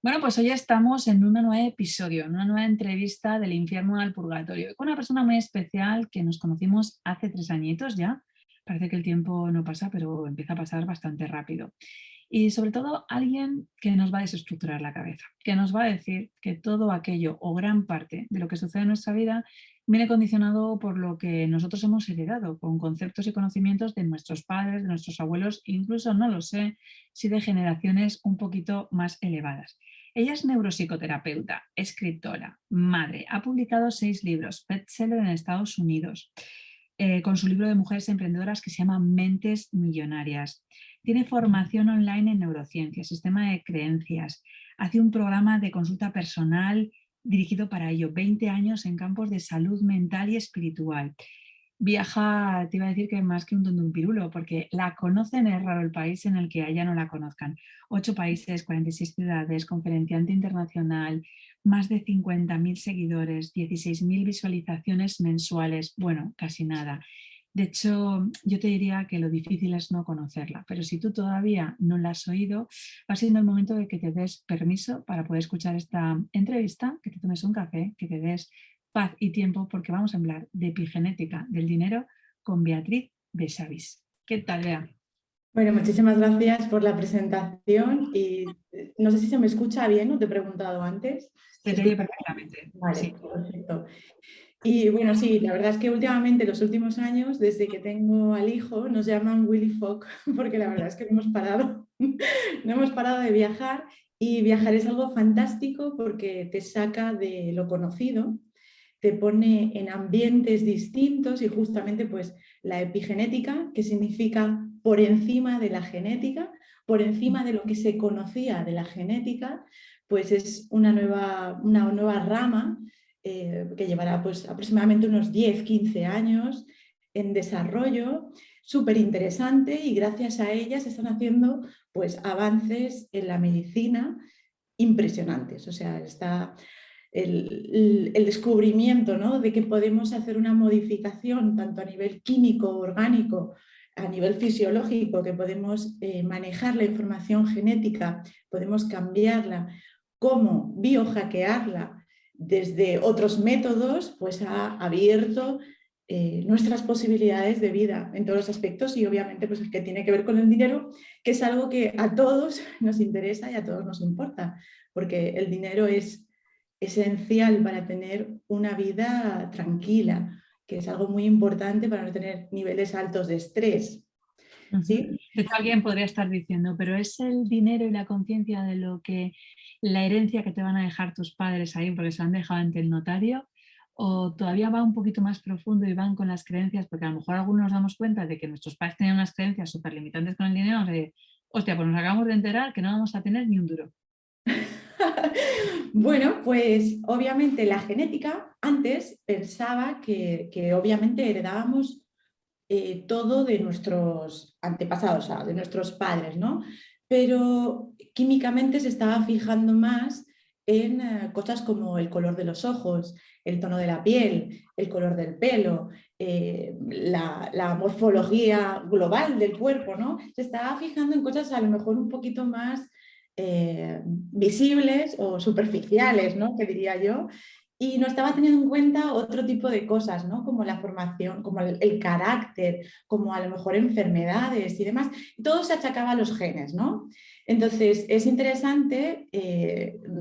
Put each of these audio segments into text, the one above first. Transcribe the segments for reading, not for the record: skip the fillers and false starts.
Bueno, pues hoy estamos en un nuevo episodio, en una nueva entrevista del infierno al purgatorio, con una persona muy especial que nos conocimos hace 3 añitos ya. Parece que el tiempo no pasa, pero empieza a pasar bastante rápido. Y sobre todo alguien que nos va a desestructurar la cabeza, que nos va a decir que todo aquello o gran parte de lo que sucede en nuestra vida viene condicionado por lo que nosotros hemos heredado, con conceptos y conocimientos de nuestros padres, de nuestros abuelos, incluso, no lo sé, si de generaciones un poquito más elevadas. Ella es neuropsicoterapeuta, escritora, madre, ha publicado 6 libros, bestseller en Estados Unidos, con su libro de mujeres emprendedoras que se llama Mentes Millonarias. Tiene formación online en neurociencia, sistema de creencias, hace un programa de consulta personal dirigido para ello, 20 años en campos de salud mental y espiritual. Viaja, te iba a decir que más que un tonto un pirulo, porque la conocen, es raro el país en el que a ella no la conozcan. 8 países, 46 ciudades, conferenciante internacional, más de 50.000 seguidores, 16.000 visualizaciones mensuales, bueno, casi nada. De hecho, yo te diría que lo difícil es no conocerla, pero si tú todavía no la has oído, va siendo el momento de que te des permiso para poder escuchar esta entrevista, que te tomes un café, que te des paz y tiempo, porque vamos a hablar de epigenética del dinero con Beatriz Besavis. ¿Qué tal, Bea? Bueno, muchísimas gracias por la presentación y no sé si se me escucha bien, no te he preguntado antes. Se ¿Se te oye escucha? perfectamente. Vale, Sí. perfecto. Y bueno, sí, la verdad es que últimamente, los últimos años, desde que tengo al hijo, nos llaman Willy Fogg, porque la verdad es que no hemos parado, no hemos parado de viajar y viajar es algo fantástico porque te saca de lo conocido, te pone en ambientes distintos y justamente pues la epigenética, que significa por encima de la genética, por encima de lo que se conocía de la genética, pues es una nueva rama que llevará pues aproximadamente unos 10-15 años en desarrollo, súper interesante, y gracias a ella se están haciendo pues avances en la medicina impresionantes. O sea, está el descubrimiento, ¿no?, de que podemos hacer una modificación tanto a nivel químico, orgánico, a nivel fisiológico, que podemos manejar la información genética, podemos cambiarla, cómo biohackearla desde otros métodos, pues ha abierto nuestras posibilidades de vida en todos los aspectos, y obviamente pues el que tiene que ver con el dinero, que es algo que a todos nos interesa y a todos nos importa, porque el dinero es esencial para tener una vida tranquila, que es algo muy importante para no tener niveles altos de estrés. Ujú. ¿Sí? De hecho, alguien podría estar diciendo, pero es el dinero y la conciencia de lo que la herencia que te van a dejar tus padres ahí, porque se lo han dejado ante el notario, o todavía va un poquito más profundo y van con las creencias, porque a lo mejor algunos nos damos cuenta de que nuestros padres tenían unas creencias súper limitantes con el dinero, de, hostia, pues nos acabamos de enterar que no vamos a tener ni un duro. Bueno, pues obviamente la genética antes pensaba que obviamente heredábamos todo de nuestros antepasados, o sea, de nuestros padres, ¿no? Pero químicamente se estaba fijando más en cosas como el color de los ojos, el tono de la piel, el color del pelo, la morfología global del cuerpo, ¿no? Se estaba fijando en cosas a lo mejor un poquito más visibles o superficiales, ¿no?, que diría yo, y no estaba teniendo en cuenta otro tipo de cosas, ¿no?, como la formación, como el carácter, como a lo mejor enfermedades y demás. Todo se achacaba a los genes, ¿no? Entonces, es interesante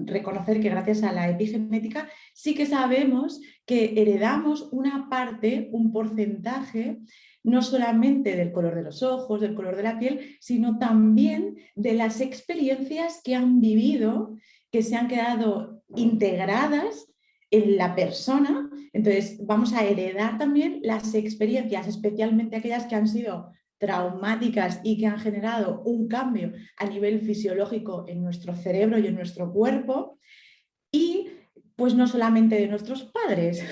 reconocer que gracias a la epigenética sí que sabemos que heredamos una parte, un porcentaje, no solamente del color de los ojos, del color de la piel, sino también de las experiencias que han vivido, que se han quedado integradas en la persona. Entonces vamos a heredar también las experiencias, especialmente aquellas que han sido traumáticas y que han generado un cambio a nivel fisiológico en nuestro cerebro y en nuestro cuerpo. Y pues no solamente de nuestros padres,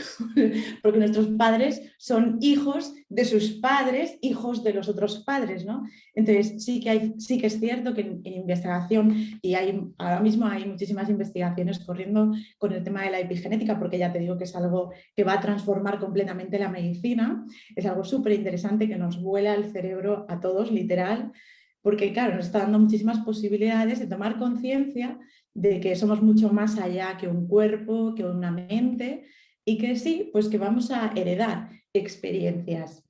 porque nuestros padres son hijos de sus padres, hijos de los otros padres, ¿no? Entonces sí que es cierto que en investigación, y ahora mismo hay muchísimas investigaciones corriendo con el tema de la epigenética, porque ya te digo que es algo que va a transformar completamente la medicina, es algo súper interesante que nos vuela el cerebro a todos, literal. porque claro, nos está dando muchísimas posibilidades de tomar conciencia de que somos mucho más allá que un cuerpo, que una mente, y que sí, pues que vamos a heredar experiencias.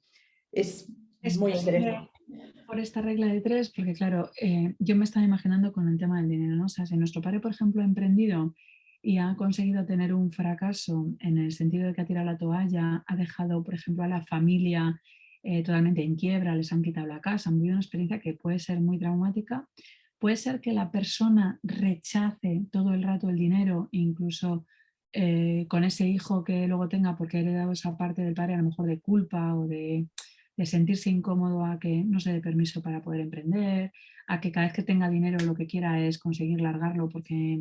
Es Es muy posible interesante. por esta regla de tres, porque claro, yo me estaba imaginando con el tema del dinero, ¿no? O sea, si nuestro padre, por ejemplo, ha emprendido y ha conseguido tener un fracaso en el sentido de que ha tirado la toalla, ha dejado, por ejemplo, a la familia totalmente en quiebra, les han quitado la casa, han vivido una experiencia que puede ser muy traumática, puede ser que la persona rechace todo el rato el dinero, incluso con ese hijo que luego tenga porque ha heredado esa parte del padre, a lo mejor de culpa o de sentirse incómodo a que no se dé permiso para poder emprender, a que cada vez que tenga dinero lo que quiera es conseguir largarlo porque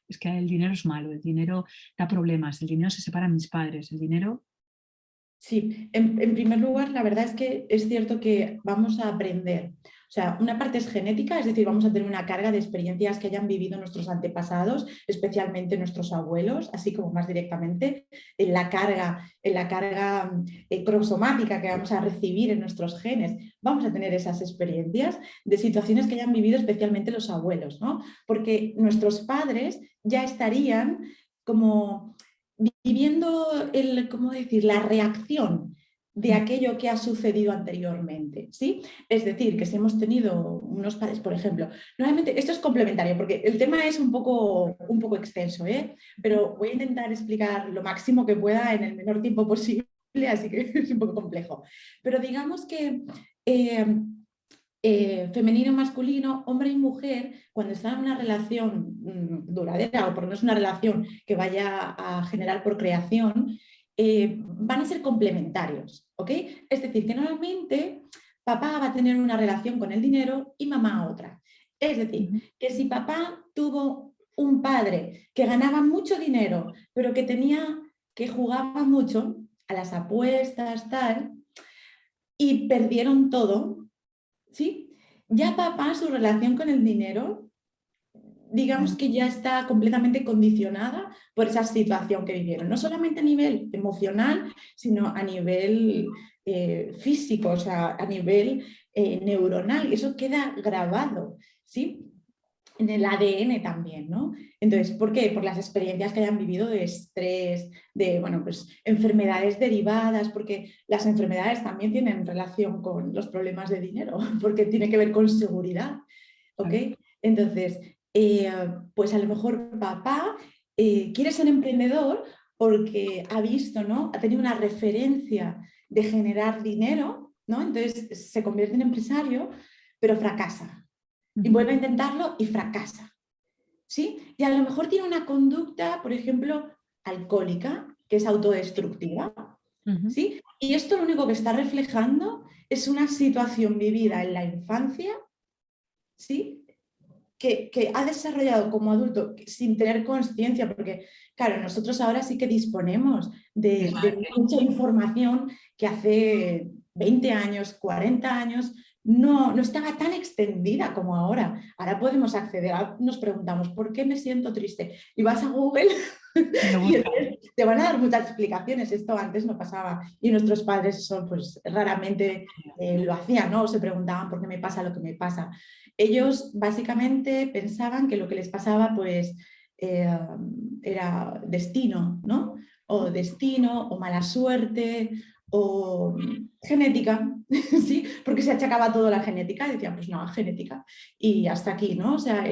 es que el dinero es malo, el dinero da problemas, el dinero se separa a mis padres, el dinero... Sí, en primer lugar, la verdad es que es cierto que vamos a aprender. O sea, una parte es genética, es decir, vamos a tener una carga de experiencias que hayan vivido nuestros antepasados, especialmente nuestros abuelos, así como más directamente en la carga cromosomática que vamos a recibir en nuestros genes. Vamos a tener esas experiencias de situaciones que hayan vivido especialmente los abuelos, ¿no? Porque nuestros padres ya estarían como viviendo ¿cómo decir?, la reacción de aquello que ha sucedido anteriormente, ¿sí? Es decir, que si hemos tenido unos padres, por ejemplo, normalmente esto es complementario porque el tema es un poco extenso, ¿eh? Pero voy a intentar explicar lo máximo que pueda en el menor tiempo posible, así que es un poco complejo. Pero digamos que eh, femenino, masculino, hombre y mujer, cuando están en una relación duradera o por lo menos una relación que vaya a generar procreación, van a ser complementarios, ¿ok? Es decir, que normalmente papá va a tener una relación con el dinero y mamá otra. Es decir, que si papá tuvo un padre que ganaba mucho dinero, pero que jugaba mucho a las apuestas, tal, y perdieron todo, ¿sí? Ya papá, su relación con el dinero, digamos que ya está completamente condicionada por esa situación que vivieron, no solamente a nivel emocional, sino a nivel físico, o sea, a nivel neuronal, y eso queda grabado, ¿sí? En el ADN también, ¿no? Entonces, ¿por qué? Por las experiencias que hayan vivido de estrés, de, bueno, pues enfermedades derivadas, porque las enfermedades también tienen relación con los problemas de dinero, porque tiene que ver con seguridad, ¿ok? Entonces, pues a lo mejor papá quiere ser emprendedor porque ha visto, ¿no? Ha tenido una referencia de generar dinero, ¿no? Entonces se convierte en empresario, pero fracasa y vuelve a intentarlo y fracasa, ¿sí? Y a lo mejor tiene una conducta, por ejemplo, alcohólica, que es autodestructiva, ¿sí? Y esto lo único que está reflejando es una situación vivida en la infancia, ¿sí? Que ha desarrollado como adulto sin tener conciencia, porque claro, nosotros ahora sí que disponemos de mucha información que hace 20 años, 40 años, no estaba tan extendida como ahora. Ahora podemos acceder, nos preguntamos, ¿por qué me siento triste? Y vas a Google y te van a dar muchas explicaciones. Esto antes no pasaba y nuestros padres eso pues raramente lo hacían, ¿no? O se preguntaban por qué me pasa lo que me pasa. Ellos básicamente pensaban que lo que les pasaba pues era destino, ¿no? O destino, o mala suerte, o genética, ¿sí? Porque se achacaba todo a la genética y decían, pues no, genética. Y hasta aquí, ¿no? O sea,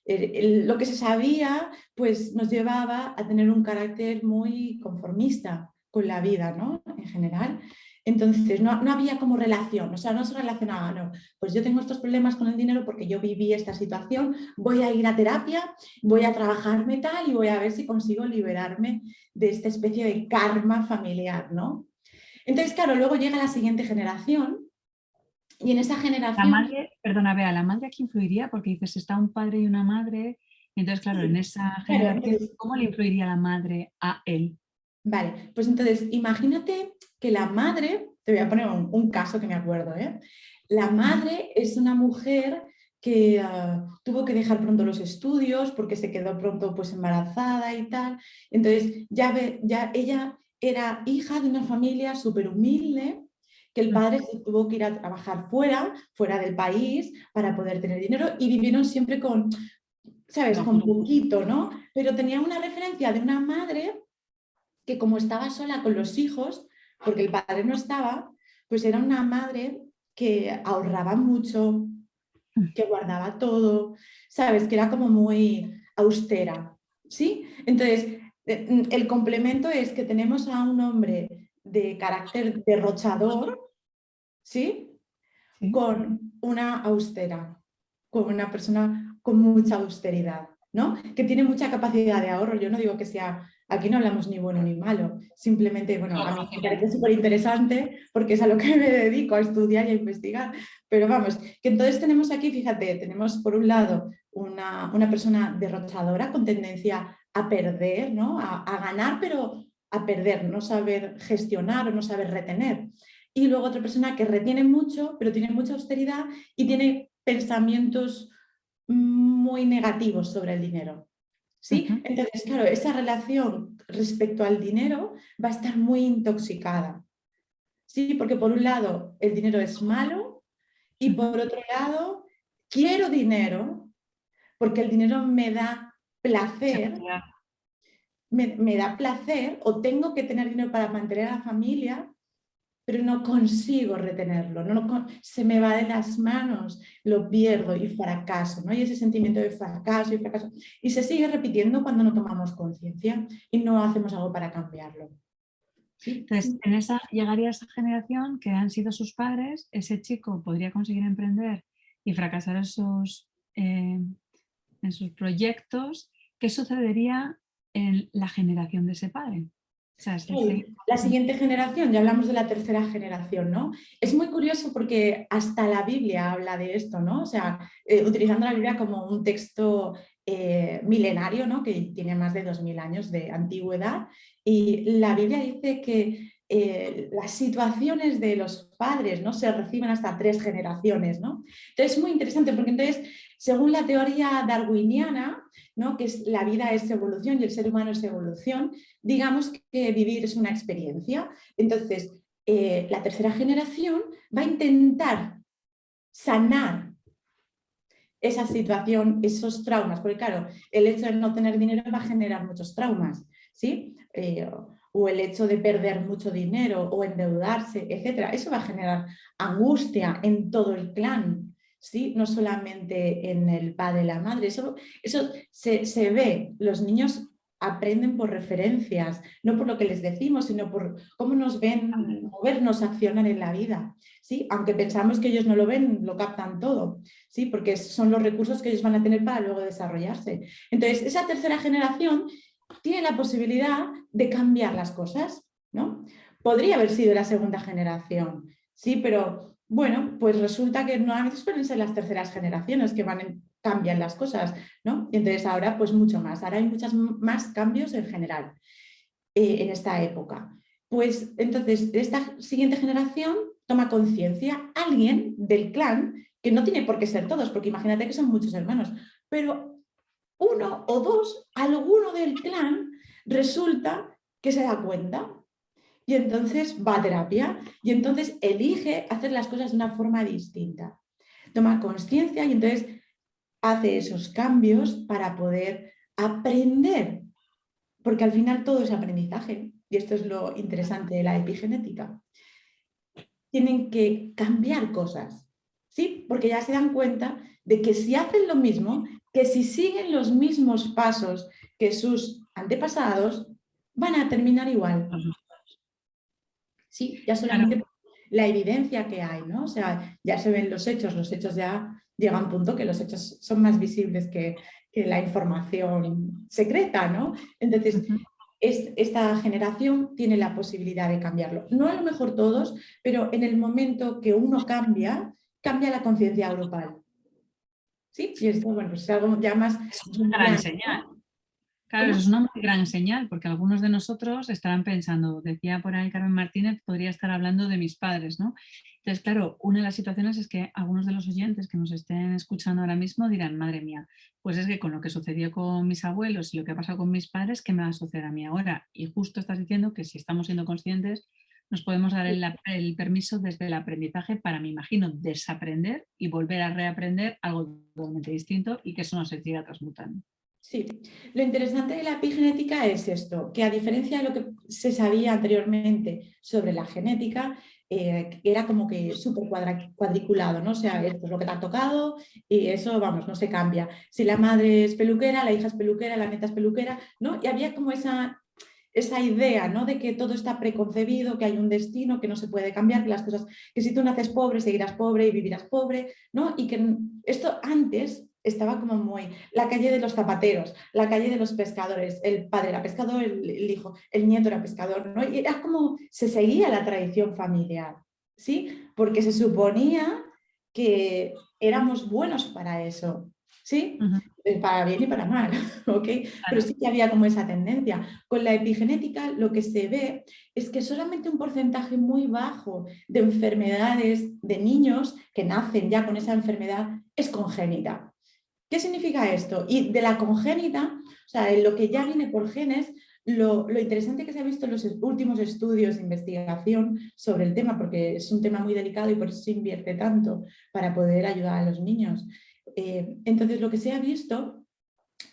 lo que se sabía pues nos llevaba a tener un carácter muy conformista con la vida, ¿no? En general. Entonces, no había como relación, o sea, no se relacionaba, no, pues yo tengo estos problemas con el dinero porque yo viví esta situación, voy a ir a terapia, voy a trabajarme tal y voy a ver si consigo liberarme de esta especie de karma familiar, ¿no? Entonces, claro, luego llega la siguiente generación y en esa La generación... madre, perdona, Bea, ¿la madre aquí influiría? Porque dices, está un padre y una madre, y entonces, claro, en esa Claro, generación, entonces, ¿cómo le influiría la madre a él? vale, pues entonces imagínate que la madre, te voy a poner un caso que me acuerdo, ¿eh? La madre es una mujer que tuvo que dejar pronto los estudios porque se quedó pronto pues embarazada y tal. Entonces ya ella era hija de una familia súper humilde que el padre se tuvo que ir a trabajar fuera del país para poder tener dinero y vivieron siempre con, ¿sabes? Con poquito, ¿no? Pero tenía una referencia de una madre que como estaba sola con los hijos, porque el padre no estaba, pues era una madre que ahorraba mucho, que guardaba todo, ¿sabes? Que era como muy austera, ¿sí? Entonces, el complemento es que tenemos a un hombre de carácter derrochador, ¿sí? Sí. Con una austera, con una persona con mucha austeridad, ¿no? Que tiene mucha capacidad de ahorro. Yo no digo que sea, aquí no hablamos ni bueno ni malo, simplemente, bueno, a mí me parece súper interesante porque es a lo que me dedico, a estudiar y a investigar. Pero vamos, que entonces tenemos aquí, fíjate, tenemos por un lado una persona derrochadora con tendencia a perder, ¿no? A ganar, pero a perder, no saber gestionar o no saber retener. Y luego otra persona que retiene mucho, pero tiene mucha austeridad y tiene pensamientos muy negativos sobre el dinero. ¿Sí? Entonces, claro, esa relación respecto al dinero va a estar muy intoxicada. ¿Sí? Porque por un lado el dinero es malo y por otro lado quiero dinero porque el dinero me da placer, me da placer o tengo que tener dinero para mantener a la familia, pero no consigo retenerlo, se me va de las manos, lo pierdo y fracaso, ¿no? Y ese sentimiento de fracaso y fracaso. Y se sigue repitiendo cuando no tomamos conciencia y no hacemos algo para cambiarlo. ¿Sí? Entonces, llegaría esa generación que han sido sus padres, ese chico podría conseguir emprender y fracasar en sus proyectos. ¿Qué sucedería en la generación de ese padre? O sea, La siguiente generación, ya hablamos de la tercera generación, ¿no? Es muy curioso porque hasta la Biblia habla de esto, ¿no? O sea, utilizando la Biblia como un texto milenario, ¿no? Que tiene más de 2000 años de antigüedad. Y la Biblia dice que las situaciones de los padres, ¿no? Se reciben hasta 3 generaciones, ¿no? Entonces es muy interesante porque entonces, según la teoría darwiniana, ¿no? Que es la vida es evolución y el ser humano es evolución, digamos que vivir es una experiencia. Entonces, la tercera generación va a intentar sanar esa situación, esos traumas, porque claro, el hecho de no tener dinero va a generar muchos traumas, ¿sí? O el hecho de perder mucho dinero o endeudarse, etcétera. Eso va a generar angustia en todo el clan, ¿sí? No solamente en el padre y la madre. Eso se ve, los niños aprenden por referencias, no por lo que les decimos, sino por cómo nos ven movernos, accionar en la vida, ¿sí? Aunque pensamos que ellos no lo ven, lo captan todo. ¿Sí? Porque son los recursos que ellos van a tener para luego desarrollarse. Entonces, esa tercera generación tiene la posibilidad de cambiar las cosas, ¿no? Podría haber sido la segunda generación, sí, pero bueno, pues resulta que normalmente suelen ser las terceras generaciones que cambian las cosas, ¿no? Y entonces ahora, pues mucho más. Ahora hay muchos más cambios en general en esta época. Pues entonces, esta siguiente generación toma conciencia, alguien del clan, que no tiene por qué ser todos, porque imagínate que son muchos hermanos, pero uno o dos, alguno del clan, resulta que se da cuenta y entonces va a terapia y entonces elige hacer las cosas de una forma distinta. Toma conciencia y entonces hace esos cambios para poder aprender, porque al final todo es aprendizaje y esto es lo interesante de la epigenética. Tienen que cambiar cosas, ¿sí? Porque ya se dan cuenta de que si hacen lo mismo, que si siguen los mismos pasos que sus antepasados, van a terminar igual. Sí, ya solamente claro, la evidencia que hay, ¿no? O sea, ya se ven los hechos ya llega a un punto que los hechos son más visibles que la información secreta, ¿no? Entonces, esta generación tiene la posibilidad de cambiarlo. No a lo mejor todos, pero en el momento que uno cambia, cambia la conciencia grupal. ¿Sí? Y esto, bueno, pues es algo ya más es una gran junguiano, señal. ¿no? Claro, eso es ¿Cómo? una muy gran señal, porque algunos de nosotros estarán pensando, decía por ahí Carmen Martínez, podría estar hablando de mis padres, ¿no? Entonces, claro, una de las situaciones es que algunos de los oyentes que nos estén escuchando ahora mismo dirán, madre mía, pues es que con lo que sucedió con mis abuelos y lo que ha pasado con mis padres, ¿qué me va a suceder a mí ahora? Y justo estás diciendo que si estamos siendo conscientes, nos podemos dar el permiso desde el aprendizaje para, me imagino, desaprender y volver a reaprender algo totalmente distinto y que eso no se siga transmutando. Sí, lo interesante de la epigenética es esto, que a diferencia de lo que se sabía anteriormente sobre la genética, era como que súper cuadriculado, ¿no? O sea, esto es lo que te ha tocado y eso, vamos, no se cambia. Si la madre es peluquera, la hija es peluquera, la nieta es peluquera, ¿no? Y había como esa idea, ¿no? De que todo está preconcebido, que hay un destino, que no se puede cambiar, que las cosas, que si tú naces pobre, seguirás pobre y vivirás pobre, ¿no? Y que esto antes estaba como muy, la calle de los zapateros, la calle de los pescadores, el padre era pescador, el hijo, el nieto era pescador, ¿no? Y era como, se seguía la tradición familiar, ¿sí? Porque se suponía que éramos buenos para eso, ¿sí? Ujú, Para bien y para mal, ¿ok? Pero claro. sí que había como esa tendencia. Con la epigenética lo que se ve es que solamente un porcentaje muy bajo de enfermedades de niños que nacen ya con esa enfermedad es congénita. ¿Qué significa esto? Y de la congénita, o sea, en lo que ya viene por genes, lo interesante que se ha visto en los últimos estudios de investigación sobre el tema, porque es un tema muy delicado y por eso se invierte tanto para poder ayudar a los niños. Entonces, lo que se ha visto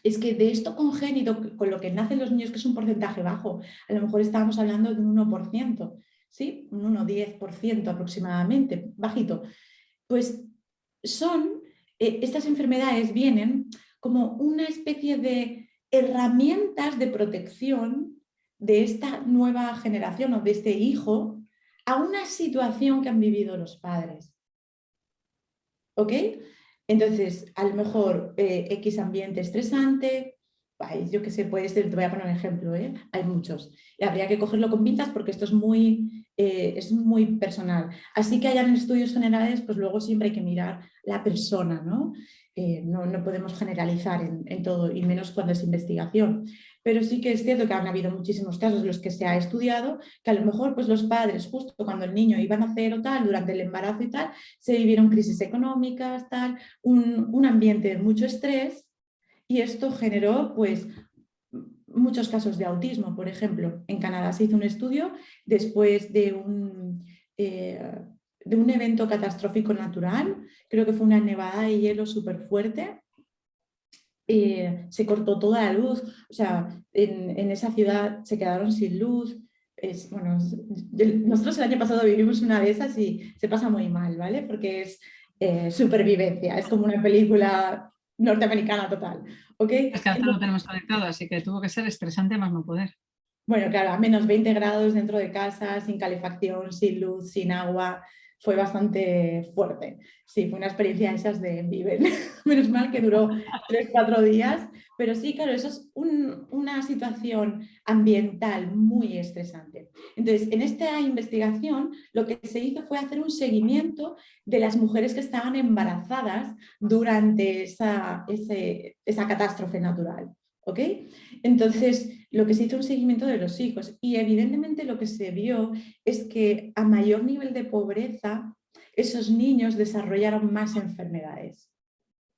es que de esto congénito, con lo que nacen los niños, que es un porcentaje bajo, a lo mejor estábamos hablando de un 1%, ¿sí? Un 1,10% aproximadamente, bajito, pues son, estas enfermedades vienen como una especie de herramientas de protección de esta nueva generación o de este hijo a una situación que han vivido los padres. ¿Ok? Entonces, a lo mejor X ambiente estresante, ay, yo qué sé, puede ser, te voy a poner un ejemplo, hay muchos. Y habría que cogerlo con pinzas porque esto es muy personal. Así que hayan estudios generales, pues luego siempre hay que mirar la persona, ¿no? No podemos generalizar en todo, y menos cuando es investigación. Pero sí que es cierto que han habido muchísimos casos en los que se ha estudiado que a lo mejor pues los padres, justo cuando el niño iba a nacer o tal, durante el embarazo y tal, se vivieron crisis económicas, tal, un ambiente de mucho estrés, y esto generó pues muchos casos de autismo. Por ejemplo, en Canadá se hizo un estudio después de un evento catastrófico natural, creo que fue una nevada de hielo súper fuerte. Se cortó toda la luz, o sea, en esa ciudad se quedaron sin luz. Bueno, nosotros el año pasado vivimos una de esas y se pasa muy mal, ¿vale? Porque es supervivencia, es como una película norteamericana total, ¿ok? Es que hasta lo tenemos conectado, así que tuvo que ser estresante más no poder. Bueno, claro, a menos 20 grados dentro de casa, sin calefacción, sin luz, sin agua, fue bastante fuerte. Sí, fue una experiencia de esas de Viven. Menos mal que duró 3 o 4 días, pero sí, claro, eso es una situación ambiental muy estresante. Entonces, en esta investigación, lo que se hizo fue hacer un seguimiento de las mujeres que estaban embarazadas durante esa catástrofe natural. ¿Ok? Entonces, lo que se hizo un seguimiento de los hijos y evidentemente lo que se vio es que a mayor nivel de pobreza, esos niños desarrollaron más enfermedades,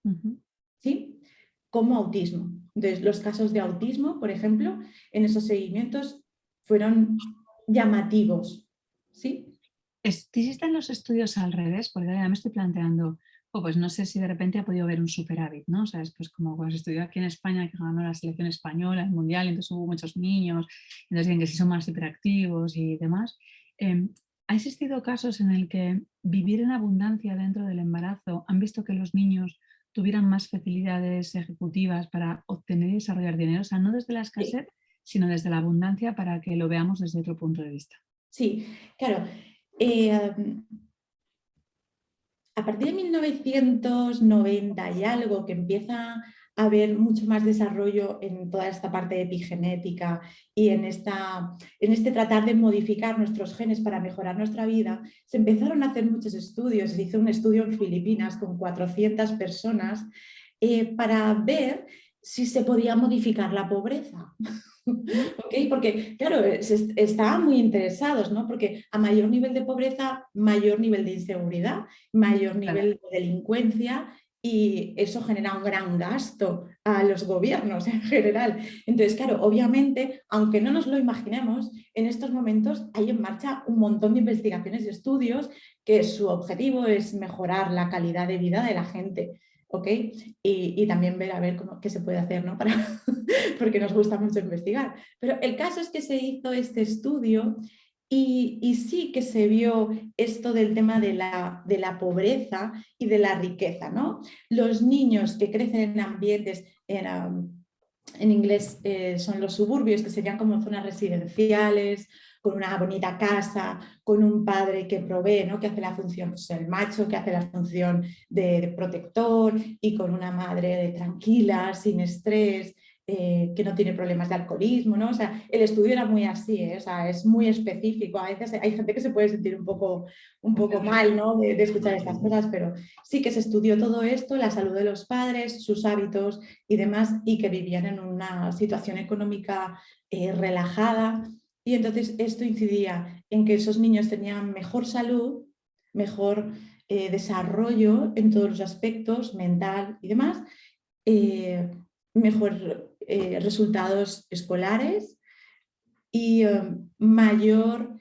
Ujú. ¿sí? Como autismo. Entonces, los casos de autismo, por ejemplo, en esos seguimientos fueron llamativos, ¿sí? ¿Existen los estudios al revés? Porque ahora me estoy planteando, pues no sé si de repente ha podido haber un superávit, ¿no? O sea, es pues como cuando se estudió aquí en España que ganó la selección española, el mundial, entonces hubo muchos niños, entonces dicen que sí son más hiperactivos y demás. ¿Ha existido casos en el que vivir en abundancia dentro del embarazo han visto que los niños tuvieran más facilidades ejecutivas para obtener y desarrollar dinero? O sea, no desde la Sí, escasez, sino desde la abundancia para que lo veamos desde otro punto de vista. sí, claro. Eh, a partir de 1990 y algo, que empieza a haber mucho más desarrollo en toda esta parte de epigenética y en este tratar de modificar nuestros genes para mejorar nuestra vida, se empezaron a hacer muchos estudios. Se hizo un estudio en Filipinas con 400 personas para ver si se podía modificar la pobreza. ¿Okay? Porque, claro, estaban muy interesados, ¿no? Porque a mayor nivel de pobreza, mayor nivel de inseguridad, mayor Claro. nivel de delincuencia y eso genera un gran gasto a los gobiernos en general. Entonces, claro, obviamente, aunque no nos lo imaginemos, en estos momentos hay en marcha un montón de investigaciones y estudios que su objetivo es mejorar la calidad de vida de la gente, ¿ok? Y también ver a ver qué se puede hacer, ¿no? Porque nos gusta mucho investigar. Pero el caso es que se hizo este estudio y sí que se vio esto del tema de la pobreza y de la riqueza, ¿no? Los niños que crecen en ambientes, en inglés son los suburbios, que serían como zonas residenciales, con una bonita casa, con un padre que provee, ¿no? Que hace la función, pues el macho que hace la función de protector, y con una madre tranquila, sin estrés, que no tiene problemas de alcoholismo, ¿no? O sea, el estudio era muy así, ¿eh? O sea, es muy específico. A veces hay gente que se puede sentir un poco mal, ¿no? De escuchar estas cosas, pero sí que se estudió todo esto, la salud de los padres, sus hábitos y demás, y que vivían en una situación económica relajada. Y entonces esto incidía en que esos niños tenían mejor salud, mejor desarrollo en todos los aspectos, mental y demás, mejor resultados escolares y mayor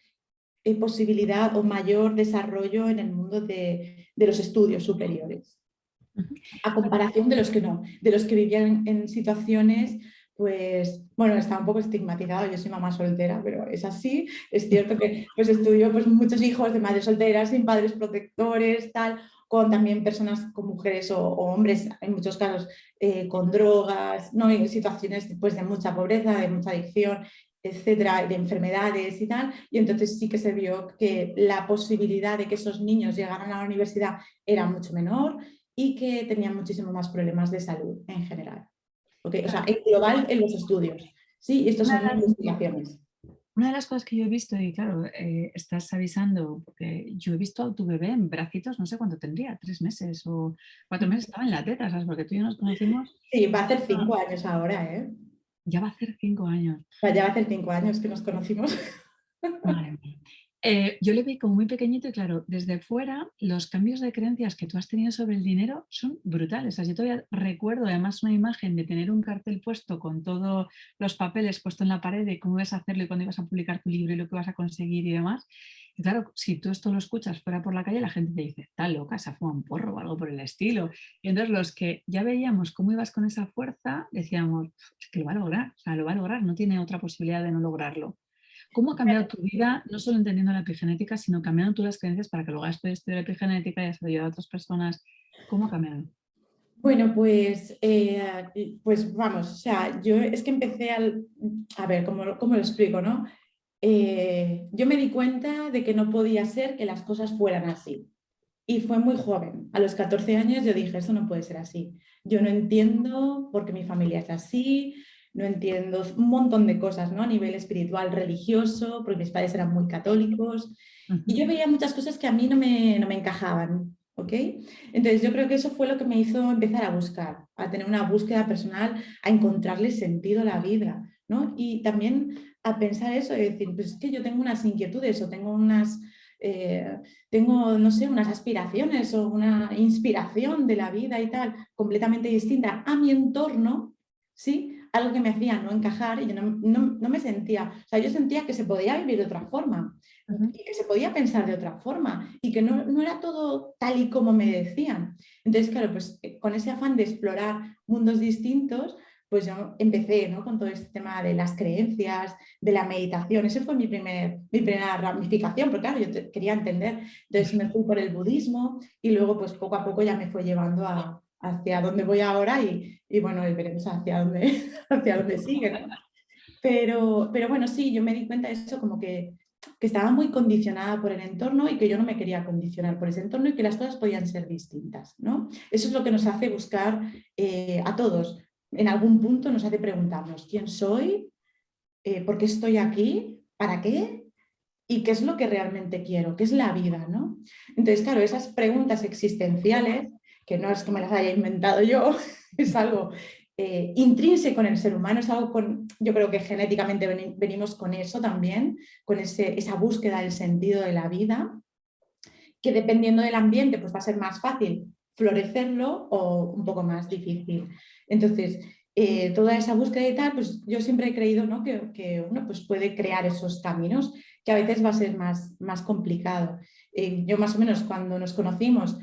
posibilidad o mayor desarrollo en el mundo de los estudios superiores, a comparación de los que no, de los que vivían en situaciones, pues, bueno, está un poco estigmatizado, yo soy mamá soltera, pero es así, es cierto que pues estudio pues, muchos hijos de madres solteras, sin padres protectores, tal, con también personas, con mujeres o hombres, en muchos casos, con drogas, ¿no? Y situaciones pues, de mucha pobreza, de mucha adicción, etcétera, de enfermedades y tal, y entonces sí que se vio que la posibilidad de que esos niños llegaran a la universidad era mucho menor y que tenían muchísimo más problemas de salud en general. ¿Okay? O sea, en global en los estudios. Sí, y estas Una son de las, investigaciones. una de las cosas que yo he visto, y claro, estás avisando, porque yo he visto a tu bebé en bracitos, no sé cuánto tendría, 3 meses o 4 meses, estaba en la teta, ¿sabes? Porque tú y yo nos conocimos, Sí, va a hacer 5 años ahora, ¿eh? ya va a hacer 5 años. Ya va a hacer 5 años que nos conocimos. Madre mía. Yo le vi como muy pequeñito y claro, desde fuera los cambios de creencias que tú has tenido sobre el dinero son brutales. O sea, yo todavía recuerdo además una imagen de tener un cartel puesto con todos los papeles puestos en la pared de cómo ibas a hacerlo y cuándo ibas a publicar tu libro y lo que vas a conseguir y demás. Y claro, si tú esto lo escuchas fuera por la calle, la gente te dice, está loca, se ha fumado un porro o algo por el estilo. Y entonces los que ya veíamos cómo ibas con esa fuerza, decíamos, es que lo va a lograr, o sea, lo va a lograr, no tiene otra posibilidad de no lograrlo. ¿Cómo ha cambiado tu vida, no solo entendiendo la epigenética, sino cambiando tú las creencias para que luego hagas estudiar epigenética y has ayudado a otras personas? ¿Cómo ha cambiado? Bueno, pues vamos, o sea, yo es que empecé a ver, ¿cómo lo explico, no? Yo me di cuenta de que no podía ser que las cosas fueran así. Y fue muy joven. A los 14 años yo dije, esto no puede ser así. Yo no entiendo por qué mi familia es así, no entiendo un montón de cosas, ¿no? A nivel espiritual, religioso, porque mis padres eran muy católicos. Y yo veía muchas cosas que a mí no me encajaban, ¿ok? Entonces yo creo que eso fue lo que me hizo empezar a buscar, a tener una búsqueda personal, a encontrarle sentido a la vida, ¿no? Y también a pensar eso, de decir, pues es que yo tengo unas inquietudes o tengo, no sé, unas aspiraciones o una inspiración de la vida y tal, completamente distinta a mi entorno, ¿sí? Algo que me hacía no encajar y yo no me sentía, o sea, yo sentía que se podía vivir de otra forma y que se podía pensar de otra forma y que no era todo tal y como me decían. Entonces, claro, pues con ese afán de explorar mundos distintos, pues yo empecé, ¿no? Con todo este tema de las creencias, de la meditación. Esa fue mi primera ramificación, porque claro, yo quería entender. Entonces me fui por el budismo y luego pues poco a poco ya me fue llevando hacia donde voy ahora y bueno, veremos hacia dónde, hacia dónde sigue, ¿no? Pero bueno, sí, yo me di cuenta de eso como que estaba muy condicionada por el entorno y que yo no me quería condicionar por ese entorno y que las cosas podían ser distintas, ¿no? Eso es lo que nos hace buscar a todos. En algún punto nos hace preguntarnos quién soy, por qué estoy aquí, para qué y qué es lo que realmente quiero, qué es la vida, ¿no? Entonces, claro, esas preguntas existenciales, que no es que me las haya inventado yo, es algo intrínseco en el ser humano, es algo yo creo que genéticamente venimos con eso también, con esa búsqueda del sentido de la vida, que dependiendo del ambiente pues va a ser más fácil florecerlo o un poco más difícil. Entonces, toda esa búsqueda y tal, pues yo siempre he creído, ¿no? que uno pues puede crear esos caminos, que a veces va a ser más complicado. Yo más o menos cuando nos conocimos,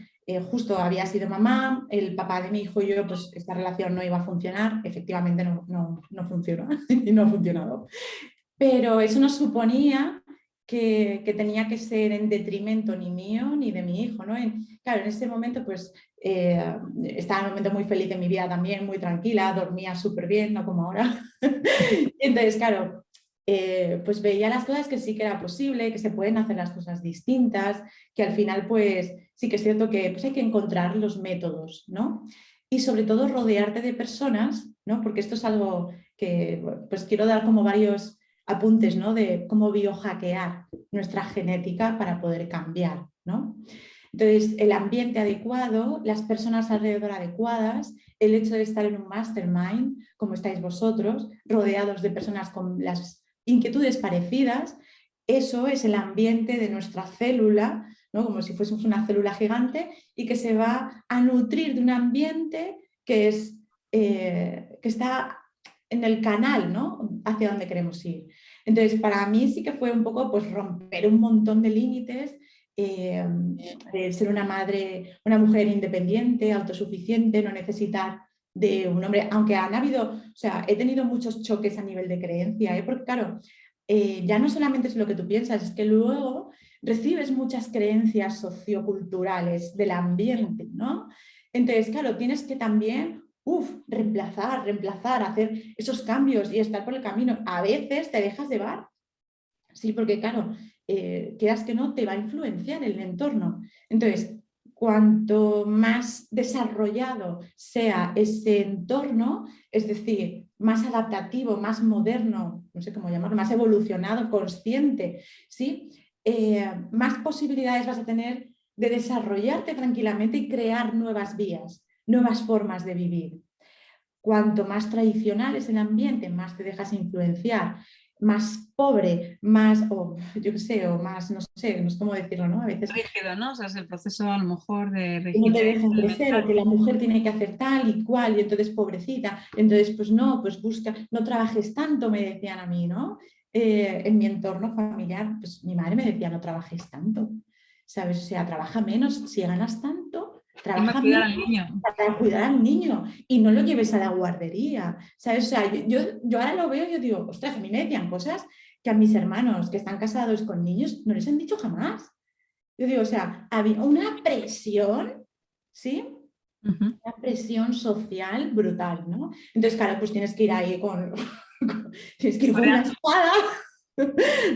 justo había sido mamá, el papá de mi hijo y yo, pues esta relación no iba a funcionar, efectivamente no funcionó y no ha funcionado. Pero eso no suponía que tenía que ser en detrimento ni mío ni de mi hijo, ¿no? Claro, en ese momento pues estaba en un momento muy feliz en mi vida también, muy tranquila, dormía súper bien, no como ahora. Entonces, claro, pues veía las cosas que sí que era posible, que se pueden hacer las cosas distintas, que al final pues sí que es cierto que pues, hay que encontrar los métodos, ¿no? Y sobre todo rodearte de personas, ¿no? Porque esto es algo que pues quiero dar como varios apuntes, ¿no? De cómo biohackear nuestra genética para poder cambiar, ¿no? Entonces, el ambiente adecuado, las personas alrededor adecuadas, el hecho de estar en un mastermind, como estáis vosotros, rodeados de personas con las inquietudes parecidas, eso es el ambiente de nuestra célula, ¿no? Como si fuésemos una célula gigante y que se va a nutrir de un ambiente que está en el canal, ¿no? Hacia donde queremos ir. Entonces, para mí sí que fue un poco pues, romper un montón de límites, de ser una madre, una mujer independiente, autosuficiente, no necesitar de un hombre, aunque han habido, o sea, he tenido muchos choques a nivel de creencia, porque claro, ya no solamente es lo que tú piensas, es que luego recibes muchas creencias socioculturales del ambiente, ¿no? Entonces, claro, tienes que también reemplazar, hacer esos cambios y estar por el camino. A veces te dejas llevar, sí, porque claro, quieras que no, te va a influenciar el entorno. Entonces, cuanto más desarrollado sea ese entorno, es decir, más adaptativo, más moderno, no sé cómo llamarlo, más evolucionado, consciente, ¿sí? Más posibilidades vas a tener de desarrollarte tranquilamente y crear nuevas vías, nuevas formas de vivir. Cuanto más tradicional es el ambiente, más te dejas influenciar, más pobre, más, o yo qué sé, o más, no sé, no sé cómo decirlo, ¿no? A veces Rígido, ¿no? O sea, es el proceso a lo mejor de que no te rigidez dejan crecer o que alimentaria. la mujer tiene que hacer tal y cual y entonces pobrecita, entonces pues no, pues busca, no trabajes tanto, me decían a mí, ¿no? En mi entorno familiar, pues mi madre me decía, no trabajes tanto, ¿sabes? O sea, trabaja menos, si ganas tanto, Y más trabaja cuidar menos al niño. para cuidar al niño y no lo lleves a la guardería, ¿sabes? O sea, yo ahora lo veo y yo digo, ostras, a mí me decían cosas que a mis hermanos que están casados con niños no les han dicho jamás. Yo digo, o sea, había una presión, ¿sí? Ujú. Una presión social brutal, ¿no? Entonces, claro, pues tienes que ir ahí tienes que ir con una Coreano. espada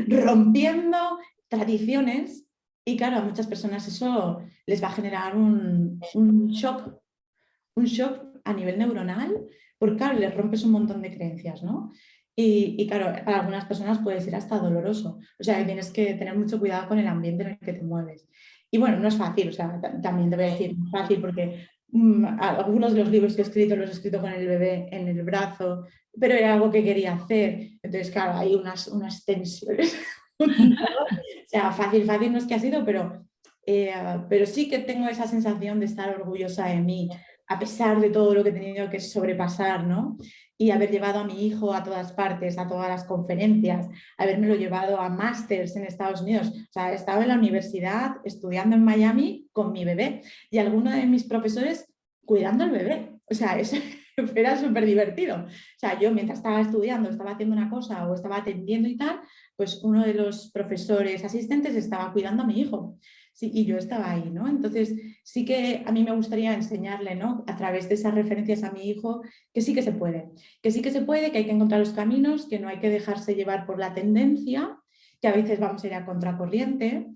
rompiendo tradiciones y claro, a muchas personas eso les va a generar un shock a nivel neuronal, porque claro, les rompes un montón de creencias, ¿no? Y claro, para algunas personas puede ser hasta doloroso, o sea, que tienes que tener mucho cuidado con el ambiente en el que te mueves. Y bueno, no es fácil, o sea, también te voy a decir, no es fácil porque algunos de los libros que he escrito los he escrito con el bebé en el brazo, pero era algo que quería hacer, entonces claro, hay unas tensiones. O sea, fácil no es que ha sido, pero sí que tengo esa sensación de estar orgullosa de mí, a pesar de todo lo que he tenido que sobrepasar, ¿no? Y haber llevado a mi hijo a todas partes, a todas las conferencias, habérmelo llevado a másters en Estados Unidos. O sea, estaba en la universidad estudiando en Miami con mi bebé y alguno de mis profesores cuidando al bebé. O sea, eso era súper divertido. O sea, yo mientras estaba estudiando, estaba haciendo una cosa o estaba atendiendo y tal, pues uno de los profesores asistentes estaba cuidando a mi hijo. Sí, y yo estaba ahí, ¿no? Entonces, sí que a mí me gustaría enseñarle, ¿no? A través de esas referencias a mi hijo, que sí que se puede, que sí que se puede, que hay que encontrar los caminos, que no hay que dejarse llevar por la tendencia, que a veces vamos a ir a contracorriente,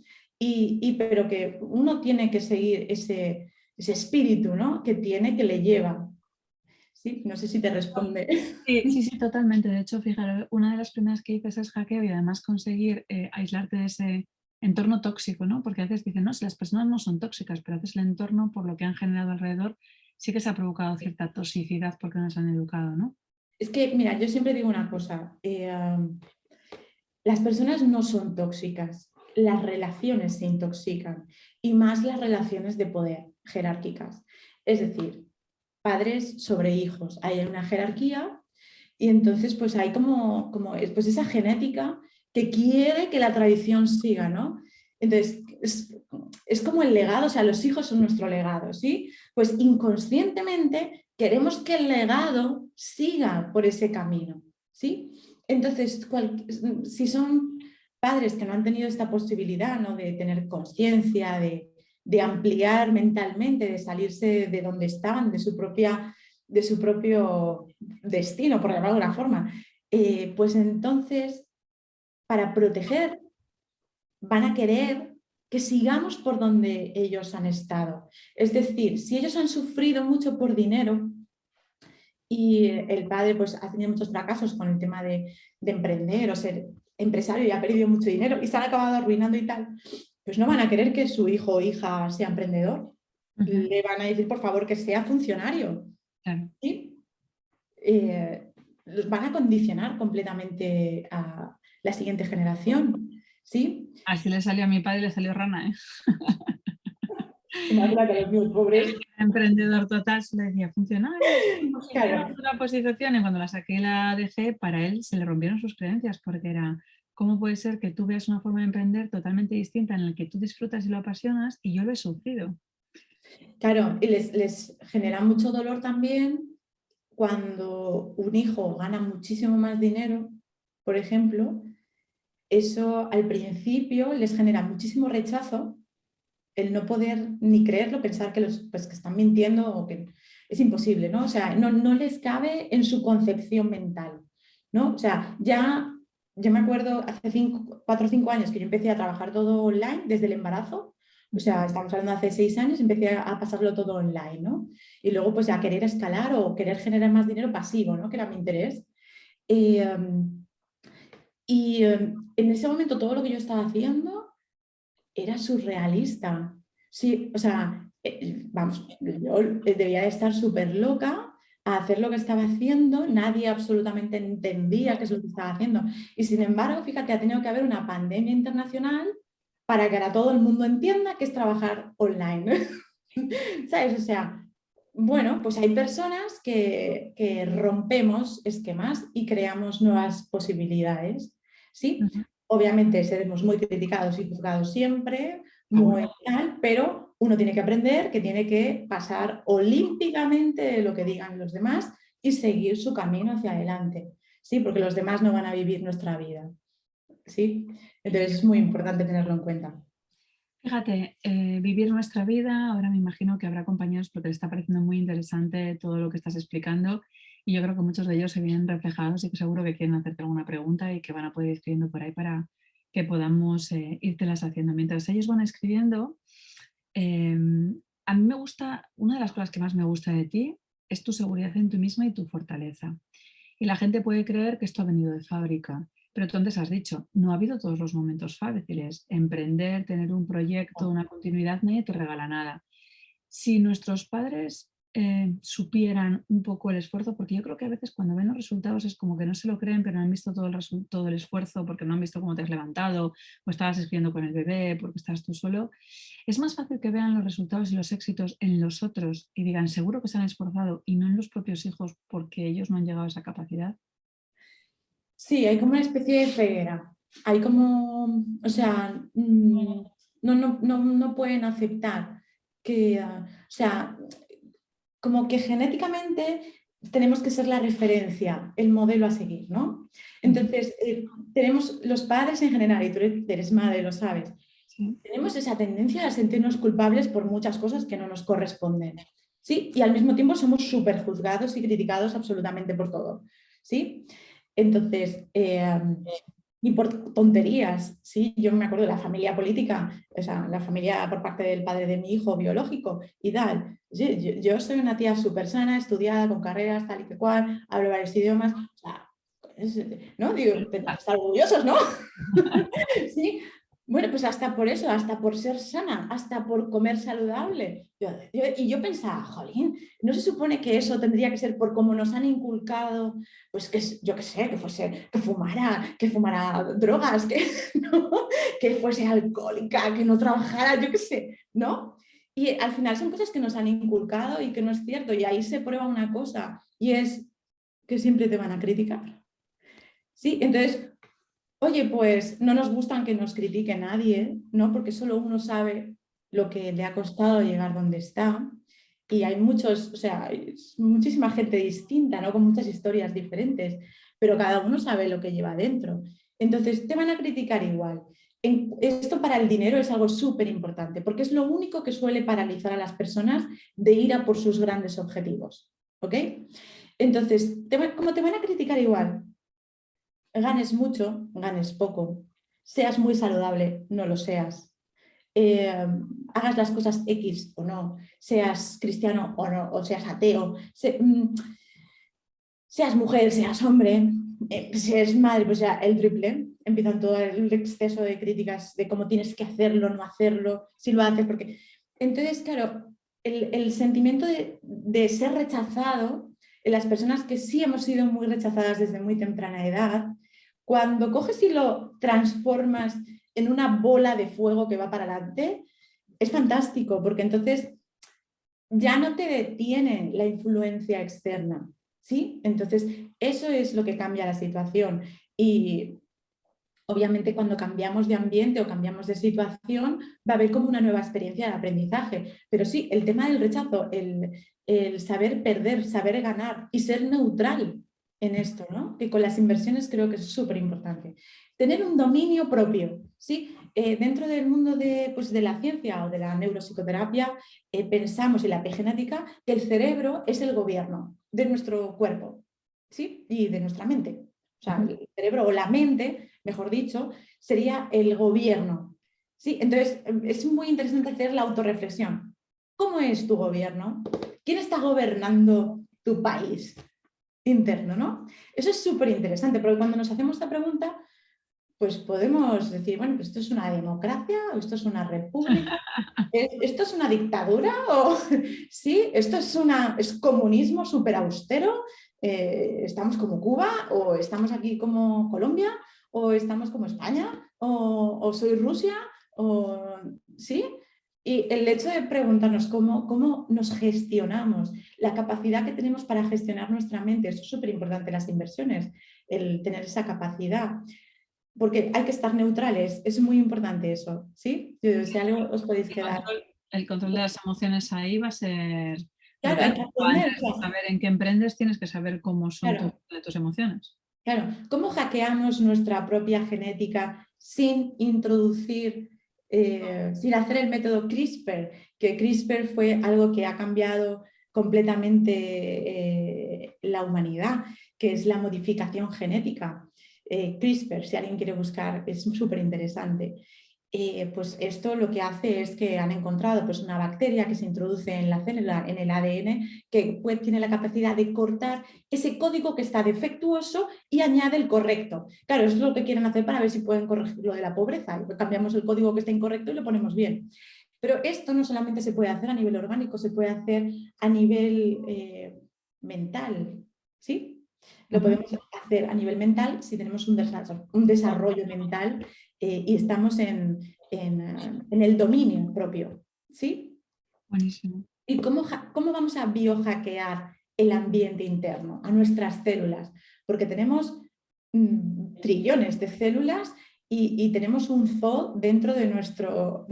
pero que uno tiene que seguir ese espíritu, ¿no? Que tiene, que le lleva. Sí, no sé si te responde. Sí, sí, sí, totalmente. De hecho, fijaros, una de las primeras que dices es hackeo y además conseguir aislarte de ese entorno tóxico, ¿no? Porque a veces dicen, no, si las personas no son tóxicas, pero a veces el entorno, por lo que han generado alrededor, sí que se ha provocado cierta toxicidad porque nos han educado, ¿no? Es que, mira, yo siempre digo una cosa, las personas no son tóxicas, las relaciones se intoxican y más las relaciones de poder. jerárquicas. Es decir, padres sobre hijos. Hay una jerarquía y entonces pues hay como pues esa genética que quiere que la tradición siga, ¿no? Entonces es como el legado, o sea, los hijos son nuestro legado, ¿sí? Pues inconscientemente queremos que el legado siga por ese camino, ¿sí? Entonces, si son padres que no han tenido esta posibilidad, ¿no? De tener conciencia, de ampliar mentalmente, de salirse de donde estaban, de su propio destino, por llamarlo de alguna forma, pues entonces, para proteger, van a querer que sigamos por donde ellos han estado. Es decir, si ellos han sufrido mucho por dinero y el padre pues, ha tenido muchos fracasos con el tema de emprender o ser empresario y ha perdido mucho dinero y se han acabado arruinando y tal, pues no van a querer que su hijo o hija sea emprendedor. Le van a decir, por favor, que sea funcionario. Claro. ¿Sí? Los van a condicionar completamente a la siguiente generación. ¿Sí? Así le salió a mi padre, le salió rana, ¿eh? Imagínate a los míos pobres. Emprendedor total, se le decía, funcionario, Claro. una posición, y cuando la saqué y la dejé, para él se le rompieron sus creencias, porque era, ¿cómo puede ser que tú veas una forma de emprender totalmente distinta en la que tú disfrutas y lo apasionas y yo lo he sufrido? Claro, y les genera mucho dolor también cuando un hijo gana muchísimo más dinero, por ejemplo, eso al principio les genera muchísimo rechazo, el no poder ni creerlo, pensar que, pues, que están mintiendo o que es imposible, ¿no? O sea, no les cabe en su concepción mental, ¿no? O sea, yo me acuerdo hace 4 o 5 años que yo empecé a trabajar todo online desde el embarazo, o sea, estamos hablando de hace 6 años, empecé a pasarlo todo online, ¿no? Y luego pues a querer escalar o querer generar más dinero pasivo, ¿no? Que era mi interés. En ese momento todo lo que yo estaba haciendo era surrealista. Sí, o sea, vamos, yo debía de estar súper loca a hacer lo que estaba haciendo, nadie absolutamente entendía qué es lo que estaba haciendo. Y sin embargo, fíjate, ha tenido que haber una pandemia internacional para que ahora todo el mundo entienda qué es trabajar online. ¿Sabes? O sea, bueno, pues hay personas que rompemos esquemas y creamos nuevas posibilidades, ¿sí? Obviamente seremos muy criticados y juzgados siempre, muy tal, pero uno tiene que aprender que tiene que pasar olímpicamente de lo que digan los demás y seguir su camino hacia adelante, ¿sí? Porque los demás no van a vivir nuestra vida, ¿sí? Entonces es muy importante tenerlo en cuenta. Fíjate, vivir nuestra vida, ahora me imagino que habrá compañeros porque les está pareciendo muy interesante todo lo que estás explicando y yo creo que muchos de ellos se vienen reflejados y que seguro que quieren hacerte alguna pregunta y que van a poder ir escribiendo por ahí para que podamos írtelas haciendo. Mientras ellos van escribiendo, a mí me gusta, una de las cosas que más me gusta de ti es tu seguridad en ti misma y tu fortaleza. Y la gente puede creer que esto ha venido de fábrica, pero tú antes has dicho, no ha habido todos los momentos fáciles. Emprender, tener un proyecto, una continuidad, nadie te regala nada. Si nuestros padres supieran un poco el esfuerzo, porque yo creo que a veces cuando ven los resultados es como que no se lo creen, pero no han visto todo el esfuerzo porque no han visto cómo te has levantado o estabas escribiendo con el bebé porque estás tú solo. Es más fácil que vean los resultados y los éxitos en los otros y digan seguro que se han esforzado y no en los propios hijos porque ellos no han llegado a esa capacidad. Sí, hay como una especie de ceguera. Hay como, o sea, no pueden aceptar que, o sea, como que genéticamente tenemos que ser la referencia, el modelo a seguir, ¿no? Entonces, tenemos los padres en general, y tú eres madre, lo sabes, Sí. tenemos esa tendencia a sentirnos culpables por muchas cosas que no nos corresponden, ¿sí? Y al mismo tiempo somos súper juzgados y criticados absolutamente por todo, ¿sí? Entonces, y por tonterías, ¿sí? Yo me acuerdo de la familia política, o sea, la familia por parte del padre de mi hijo biológico y tal. Yo soy una tía súper sana, estudiada, con carreras, tal y que cual, hablo varios idiomas, o sea, ¿no? Digo, tenemos que estar orgullosos, ¿no? Sí. Bueno, pues hasta por eso, hasta por ser sana, hasta por comer saludable. Y yo pensaba, jolín, ¿no se supone que eso tendría que ser por cómo nos han inculcado, pues que yo qué sé, que fumara drogas, ¿no? Que fuese alcohólica, que no trabajara, yo qué sé, ¿no? Y al final son cosas que nos han inculcado y que no es cierto. Y ahí se prueba una cosa y es que siempre te van a criticar. ¿Sí? Entonces, oye, pues no nos gustan que nos critique nadie, ¿no? Porque solo uno sabe lo que le ha costado llegar donde está. Y hay muchos, o sea, hay muchísima gente distinta, ¿no? Con muchas historias diferentes, pero cada uno sabe lo que lleva dentro. Entonces, te van a criticar igual. Esto para el dinero es algo súper importante, porque es lo único que suele paralizar a las personas de ir a por sus grandes objetivos. ¿Ok? Entonces, como te van a criticar igual, ganes mucho, ganes poco, seas muy saludable, no lo seas, hagas las cosas X o no, seas cristiano o no, o seas ateo, seas mujer, seas hombre, si eres madre, pues ya el triple, empiezan todo el exceso de críticas de cómo tienes que hacerlo, no hacerlo, si lo haces, porque... Entonces, claro, el sentimiento de ser rechazado en las personas que sí hemos sido muy rechazadas desde muy temprana edad, cuando coges y lo transformas en una bola de fuego que va para adelante, es fantástico, porque entonces ya no te detiene la influencia externa, ¿sí? Entonces, eso es lo que cambia la situación. Y obviamente cuando cambiamos de ambiente o cambiamos de situación, va a haber como una nueva experiencia de aprendizaje. Pero sí, el tema del rechazo, el saber perder, saber ganar y ser neutral en esto, ¿no? Que con las inversiones creo que es súper importante. Tener un dominio propio, ¿sí? Dentro del mundo pues, de la ciencia o de la neuropsicoterapia, pensamos en la epigenética que el cerebro es el gobierno de nuestro cuerpo, ¿sí? Y de nuestra mente. O sea, el cerebro o la mente, mejor dicho, sería el gobierno, ¿sí? Entonces, es muy interesante hacer la autorreflexión. ¿Cómo es tu gobierno? ¿Quién está gobernando tu país interno, no? Eso es súper interesante, porque cuando nos hacemos esta pregunta, pues podemos decir, bueno, pues esto es una democracia, o esto es una república, ¿esto es una dictadura? ¿O sí? ¿Esto es comunismo súper austero? ¿Estamos como Cuba? ¿O estamos aquí como Colombia? ¿O estamos como España? ¿O soy Rusia? ¿O sí? Y el hecho de preguntarnos cómo nos gestionamos, la capacidad que tenemos para gestionar nuestra mente, eso es súper importante en las inversiones, el tener esa capacidad. Porque hay que estar neutrales, es muy importante eso, ¿sí? Si algo os podéis quedar. El control de las emociones ahí va a ser... Pero Claro, hay claro, que antes aprender. de saber en qué emprendes, tienes que saber cómo son Claro, tus emociones. claro. ¿Cómo hackeamos nuestra propia genética sin introducir, sin hacer el método CRISPR? Que CRISPR fue algo que ha cambiado completamente la humanidad, que es la modificación genética. CRISPR, si alguien quiere buscar, es súper interesante. Pues esto lo que hace es que han encontrado pues, una bacteria que se introduce en la célula, en el ADN, que tiene la capacidad de cortar ese código que está defectuoso y añade el correcto. Claro, eso es lo que quieren hacer para ver si pueden corregir lo de la pobreza. Cambiamos el código que está incorrecto y lo ponemos bien. Pero esto no solamente se puede hacer a nivel orgánico, se puede hacer a nivel mental, ¿sí? Lo podemos hacer a nivel mental si tenemos un desarrollo mental y estamos en el dominio propio, ¿sí? Buenísimo. ¿Y cómo vamos a biohackear el ambiente interno, a nuestras células? Porque tenemos trillones de células y tenemos un zoo dentro de nuestro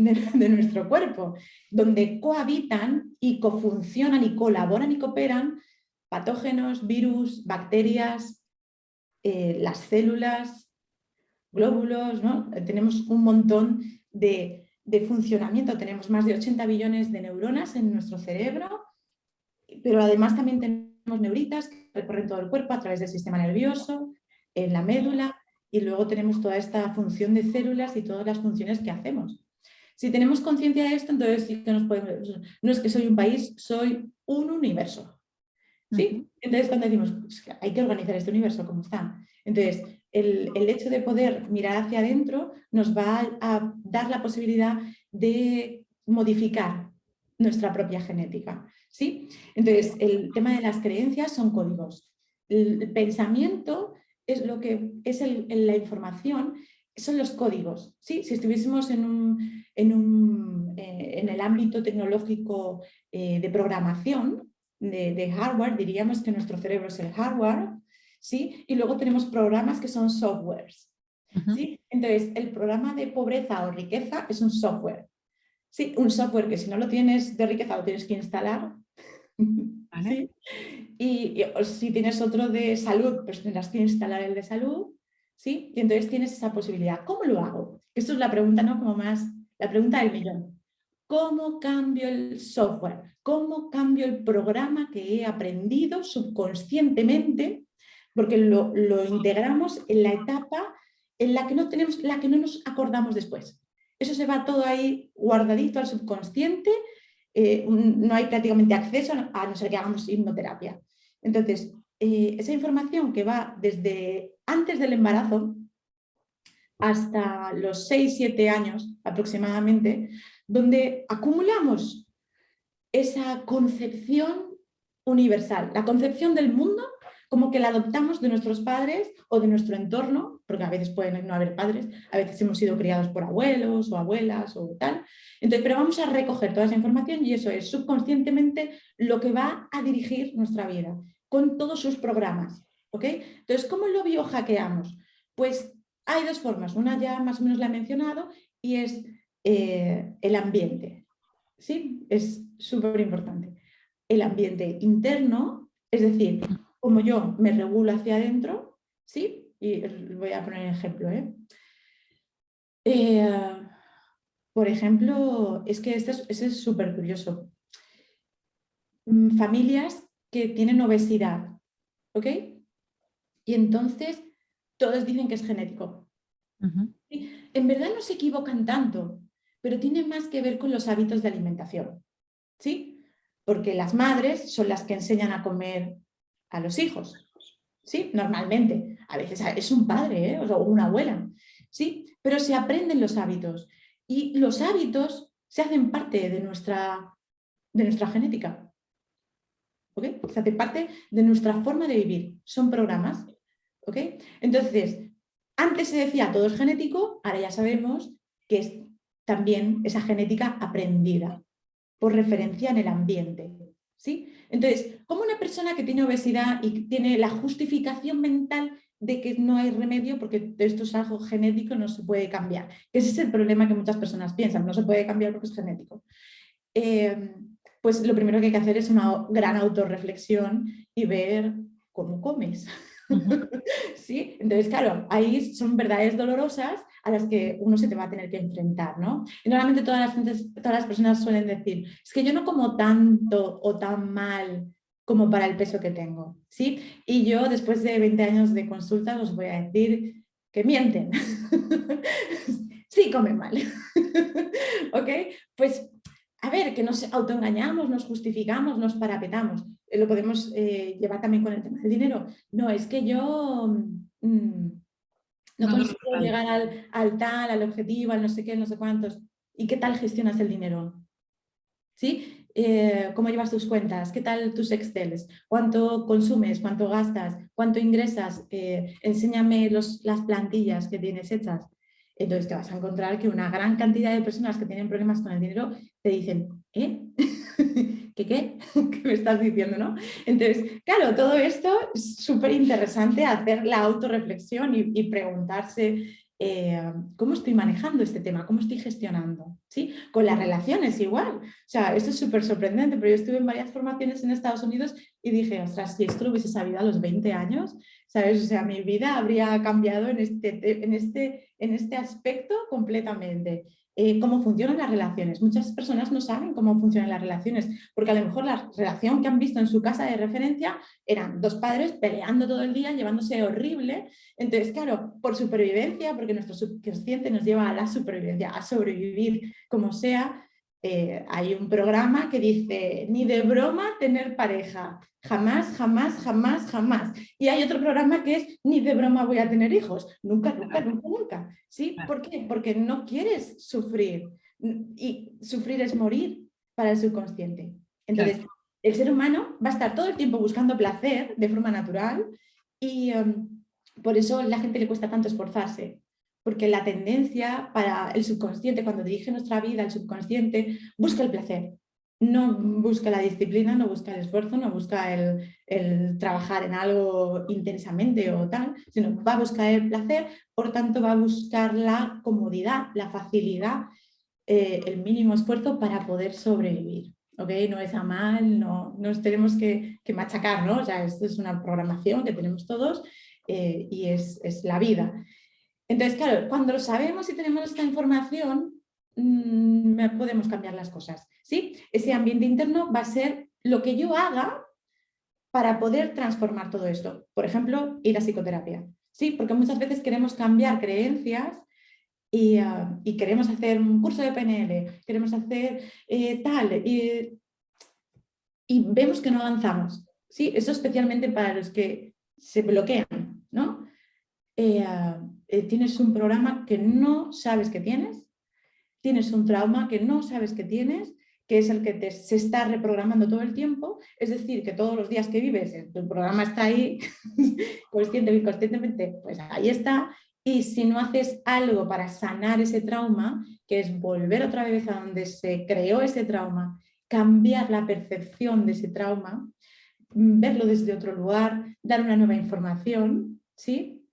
cuerpo, donde cohabitan y cofuncionan y colaboran y cooperan patógenos, virus, bacterias, las células, glóbulos, ¿no? Tenemos un montón de funcionamiento, tenemos más de 80 billones de neuronas en nuestro cerebro, pero además también tenemos neuritas que recorren todo el cuerpo a través del sistema nervioso, en la médula, y luego tenemos toda esta función de células y todas las funciones que hacemos. Si tenemos conciencia de esto, entonces sí que no es que soy un país, soy un universo. ¿Sí? Entonces cuando decimos, pues, hay que organizar este universo como está. Entonces, el hecho de poder mirar hacia adentro nos va a dar la posibilidad de modificar nuestra propia genética. ¿Sí? Entonces, el tema de las creencias son códigos. El pensamiento es lo que es la información, son los códigos. ¿Sí? Si estuviésemos en en el ámbito tecnológico de programación, de hardware, diríamos que nuestro cerebro es el hardware, ¿sí? Y luego tenemos programas que son softwares, ¿sí? Entonces, el programa de pobreza o riqueza es un software, ¿sí? Un software que si no lo tienes de riqueza lo tienes que instalar, ¿Vale? ¿sí? Y si tienes otro de salud, pues tendrás que instalar el de salud, ¿sí? Y entonces tienes esa posibilidad. ¿Cómo lo hago? Esto es la pregunta, ¿no? Como más, la pregunta del millón. ¿Cómo cambio el software? ¿Cómo cambio el programa que he aprendido subconscientemente? Porque lo integramos en la etapa en la que no tenemos, la que no nos acordamos después. Eso se va todo ahí guardadito al subconsciente, no hay prácticamente acceso a no ser que hagamos hipnoterapia. Entonces, esa información que va desde antes del embarazo hasta los 6-7 años aproximadamente, donde acumulamos esa concepción universal, la concepción del mundo como que la adoptamos de nuestros padres o de nuestro entorno, porque a veces pueden no haber padres, a veces hemos sido criados por abuelos o abuelas o tal. Entonces, pero vamos a recoger toda esa información y eso es subconscientemente lo que va a dirigir nuestra vida, con todos sus programas. ¿Ok? Entonces, ¿cómo lo biohackeamos? Pues hay dos formas, una ya más o menos la he mencionado y es el ambiente. ¿Sí? Es súper importante. El ambiente interno, es decir, como yo me regulo hacia adentro, ¿sí? Y voy a poner un ejemplo, por ejemplo, es que este es súper curioso. Familias que tienen obesidad, ¿ok? Y entonces todos dicen que es genético. En verdad no se equivocan tanto, pero tiene más que ver con los hábitos de alimentación, ¿sí? Porque las madres son las que enseñan a comer a los hijos, ¿sí? Normalmente. A veces es un padre, ¿eh? O una abuela, ¿sí? Pero se aprenden los hábitos y los hábitos se hacen parte de nuestra genética, ¿ok? Se hacen parte de nuestra forma de vivir, son programas, ¿ok? Entonces, antes se decía todo es genético, ahora ya sabemos que es también esa genética aprendida por referencia en el ambiente, ¿sí? Entonces, como una persona que tiene obesidad y tiene la justificación mental de que no hay remedio porque esto es algo genético, no se puede cambiar. Ese es el problema que muchas personas piensan, no se puede cambiar porque es genético. Pues lo primero que hay que hacer es una gran autorreflexión y ver cómo comes. ¿Sí? Entonces, claro, ahí son verdades dolorosas a las que uno se te va a tener que enfrentar, ¿no? Y normalmente todas las personas suelen decir, es que yo no como tanto o tan mal como para el peso que tengo, ¿sí? Y yo, después de 20 años de consultas, os voy a decir que mienten. Sí, comen mal. ¿Ok? Pues, a ver, que nos autoengañamos, nos justificamos, nos parapetamos. Lo podemos llevar también con el tema del dinero. No, es que yo no consigo llegar al tal, al objetivo, al no sé qué, no sé cuántos. ¿Y qué tal gestionas el dinero? ¿Sí? ¿Cómo llevas tus cuentas? ¿Qué tal tus Excels? ¿Cuánto consumes? ¿Cuánto gastas? ¿Cuánto ingresas? Enséñame las plantillas que tienes hechas. Entonces te vas a encontrar que una gran cantidad de personas que tienen problemas con el dinero te dicen, ¿eh? ¿Qué qué? ¿Qué me estás diciendo, no? Entonces, claro, todo esto es súper interesante hacer la autorreflexión y preguntarse cómo estoy manejando este tema, cómo estoy gestionando, ¿sí? Con las relaciones igual. O sea, esto es súper sorprendente, pero yo estuve en varias formaciones en Estados Unidos y dije, ostras, si esto lo hubiese sabido a los 20 años, ¿sabes? O sea, mi vida habría cambiado en este aspecto completamente. Cómo funcionan las relaciones. Muchas personas no saben cómo funcionan las relaciones, porque a lo mejor la relación que han visto en su casa de referencia eran dos padres peleando todo el día, llevándose horrible. Entonces, claro, por supervivencia, porque nuestro subconsciente nos lleva a la supervivencia, a sobrevivir como sea, hay un programa que dice, ni de broma tener pareja, jamás, jamás, jamás, jamás. Y hay otro programa que es, ni de broma voy a tener hijos, nunca, nunca, nunca, nunca. ¿Sí? ¿Por qué? Porque no quieres sufrir y sufrir es morir para el subconsciente. Entonces, el ser humano va a estar todo el tiempo buscando placer de forma natural y por eso a la gente le cuesta tanto esforzarse. porque la tendencia para el subconsciente, cuando dirige nuestra vida, el subconsciente busca el placer. No busca la disciplina, no busca el esfuerzo, no busca el trabajar en algo intensamente o tal, sino va a buscar el placer, por tanto va a buscar la comodidad, la facilidad, el mínimo esfuerzo para poder sobrevivir. ¿Okay? No es a mal, no nos tenemos que machacar, ¿no? O sea, esto es una programación que tenemos todos y es la vida. Entonces, claro, cuando lo sabemos y tenemos esta información, podemos cambiar las cosas. ¿Sí? Ese ambiente interno va a ser lo que yo haga para poder transformar todo esto. Por ejemplo, ir a psicoterapia. ¿Sí? Porque muchas veces queremos cambiar creencias y queremos hacer un curso de PNL, queremos hacer tal, y vemos que no avanzamos. ¿Sí? Eso especialmente para los que se bloquean, ¿no? Tienes un programa que no sabes que tienes un trauma que no sabes que tienes, que es el que se está reprogramando todo el tiempo, es decir, que todos los días que vives, tu programa está ahí, consciente o inconscientemente, pues ahí está, y si no haces algo para sanar ese trauma, que es volver otra vez a donde se creó ese trauma, cambiar la percepción de ese trauma, verlo desde otro lugar, dar una nueva información, ¿sí?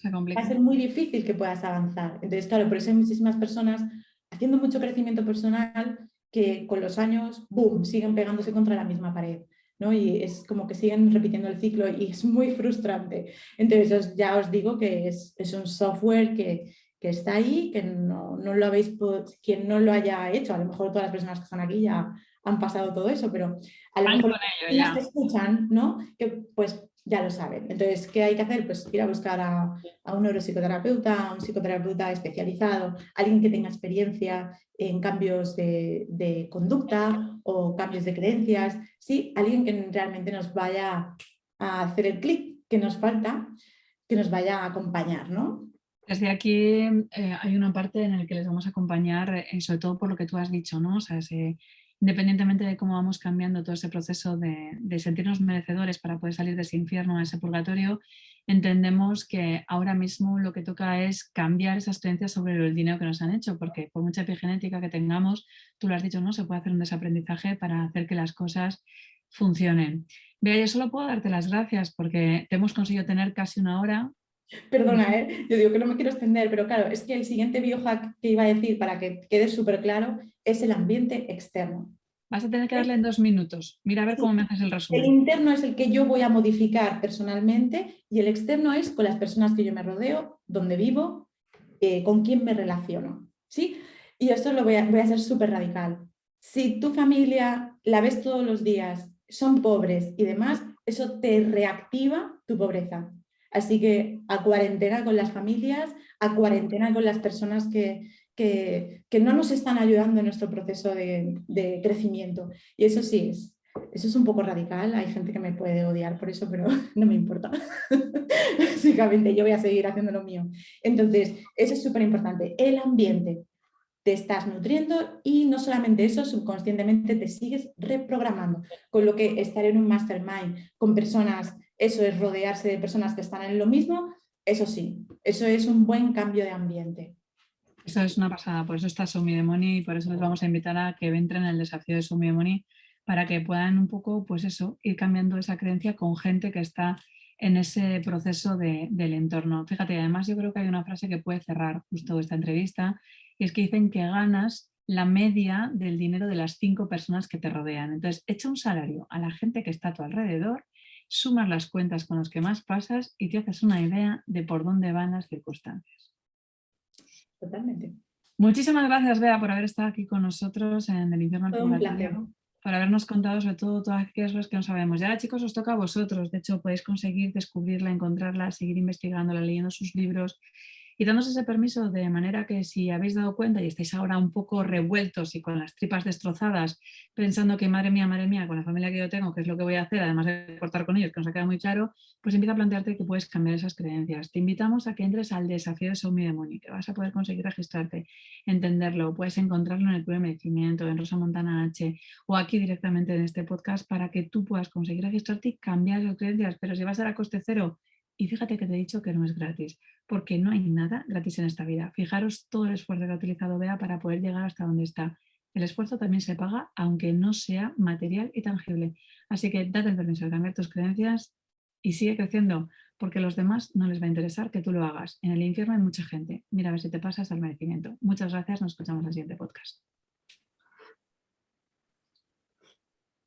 Va a ser muy difícil que puedas avanzar. Entonces, claro, por eso hay muchísimas personas haciendo mucho crecimiento personal que con los años, ¡boom!, siguen pegándose contra la misma pared, ¿no? Y es como que siguen repitiendo el ciclo y es muy frustrante. Entonces, ya os digo que es un software que está ahí, que no lo habéis, quien no lo haya hecho, a lo mejor todas las personas que están aquí ya han pasado todo eso, pero a lo mejor las que escuchan, ¿no? Que pues ya lo saben. Entonces, ¿qué hay que hacer? Pues ir a buscar a un neuropsicoterapeuta, a un psicoterapeuta especializado, alguien que tenga experiencia en cambios de conducta o cambios de creencias, ¿sí? Alguien que realmente nos vaya a hacer el clic que nos falta, que nos vaya a acompañar, ¿no? Desde aquí hay una parte en la que les vamos a acompañar, sobre todo por lo que tú has dicho, ¿no? O sea, independientemente de cómo vamos cambiando todo ese proceso de sentirnos merecedores para poder salir de ese infierno, de ese purgatorio, entendemos que ahora mismo lo que toca es cambiar esas creencias sobre el dinero que nos han hecho, porque por mucha epigenética que tengamos, tú lo has dicho, ¿no? Se puede hacer un desaprendizaje para hacer que las cosas funcionen. Bea, yo solo puedo darte las gracias porque te hemos conseguido tener casi una hora. Perdona, yo digo que no me quiero extender, pero claro, es que el siguiente biohack que iba a decir para que quede súper claro es el ambiente externo. Vas a tener que darle en 2 minutos. Mira a ver cómo me haces el El resumen. interno es el que yo voy a modificar personalmente y el externo es con las personas que yo me rodeo, donde vivo, con quién me relaciono. ¿Sí? Y esto lo voy a ser súper radical. Si tu familia la ves todos los días, son pobres y demás, eso te reactiva tu pobreza. Así que a cuarentena con las familias, a cuarentena con las personas que no nos están ayudando en nuestro proceso de crecimiento. Y eso sí, eso es un poco radical. Hay gente que me puede odiar por eso, pero no me importa. Básicamente, yo voy a seguir haciendo lo mío. Entonces, eso es súper importante. El ambiente. Te estás nutriendo y no solamente eso, subconscientemente te sigues reprogramando. Con lo que estar en un mastermind con personas, eso es rodearse de personas que están en lo mismo, eso sí, eso es un buen cambio de ambiente. Eso es una pasada, por eso está Show Me the Money y por eso les vamos a invitar a que entren en el desafío de Show Me the Money para que puedan un poco, pues eso, ir cambiando esa creencia con gente que está en ese proceso del entorno. Fíjate, además yo creo que hay una frase que puede cerrar justo esta entrevista y es que dicen que ganas la media del dinero de las 5 personas que te rodean. Entonces, echa un salario a la gente que está a tu alrededor, sumas las cuentas con los que más pasas y te haces una idea de por dónde van las circunstancias. Totalmente. Muchísimas gracias, Bea, por haber estado aquí con nosotros en El Infierno al Todo un placer. Purgatorio, por habernos contado sobre todo todas aquellas cosas que no sabemos. Y ahora, chicos, os toca a vosotros. De hecho, podéis conseguir descubrirla, encontrarla, seguir investigándola, leyendo sus libros y dándose ese permiso de manera que si habéis dado cuenta y estáis ahora un poco revueltos y con las tripas destrozadas, pensando que madre mía, con la familia que yo tengo, ¿qué es lo que voy a hacer? Además de cortar con ellos, que nos ha quedado muy claro, pues empieza a plantearte que puedes cambiar esas creencias. Te invitamos a que entres al desafío de Show Me the Money, que vas a poder conseguir registrarte, entenderlo, puedes encontrarlo en el Club de Merecimiento, en Rosa Montana H o aquí directamente en este podcast para que tú puedas conseguir registrarte y cambiar esas creencias, pero si va a ser a coste cero, y fíjate que te he dicho que no es gratis, porque no hay nada gratis en esta vida. Fijaros todo el esfuerzo que ha utilizado Bea para poder llegar hasta donde está. El esfuerzo también se paga, aunque no sea material y tangible. Así que date el permiso de cambiar tus creencias y sigue creciendo, porque a los demás no les va a interesar que tú lo hagas. En el infierno hay mucha gente. Mira a ver si te pasas al merecimiento. Muchas gracias, nos escuchamos en el siguiente podcast.